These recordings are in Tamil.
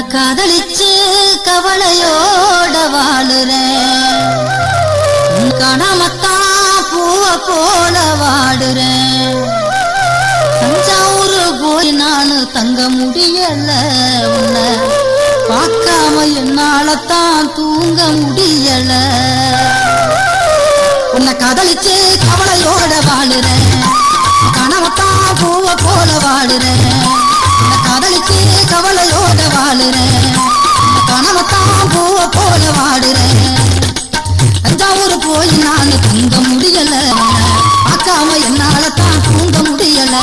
உன்னை காதலிச்சு கவலையோட வாழுறேன் காணாமத்தான் பூவ போல வாடுறேன் தஞ்சாவூர் போய் நானு தங்க முடியல உன்னை பார்க்காம என்னாலத்தான் தூங்க முடியல உன்னை காதலிச்சு கவலையோட வாழுறேன் காணாமத்தான் பூவ போல வாடுறேன் உன்னை காதலிச்சு கவலையோட வாழுறேன் காணாமத்தான் பூவ போல வாடுறேன் தஞ்சாவூர் போய் நான் தூங்க முடியல பார்க்காம என்னாலத்தான் தூங்க முடியல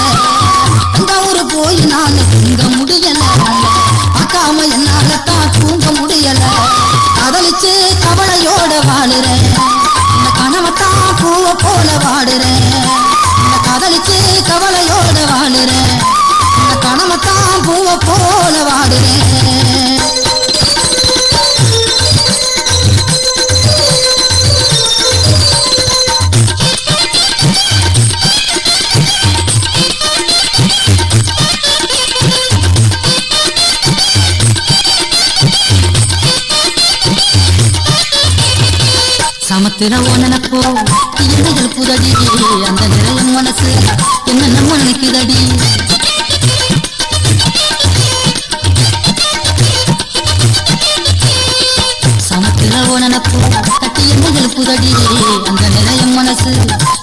தஞ்சாவூர் போய் நான் தூங்க முடியல பார்க்காம என்னாலத்தான் தூங்க முடியல காதலிச்சு கவலையோட வாழுறேன் கனவத்தான் பூவ போல வாடுறேன் காதலிச்சு கவலையோட வாழுறேன் கனவத்தான் பூவ போல வாடுறேன் சமத்துல ஓனப்போ என்னைகள் புதடி அந்த நிறைய மனசு என்ன நம்ம நினைக்குதடி சமத்துல ஓனப்போ தட்டி என்னைகள் புதடி அந்த நிறைய மனசு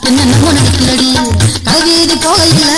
என்ன நம்ம நினைக்குதடி கல்வீதி போகையில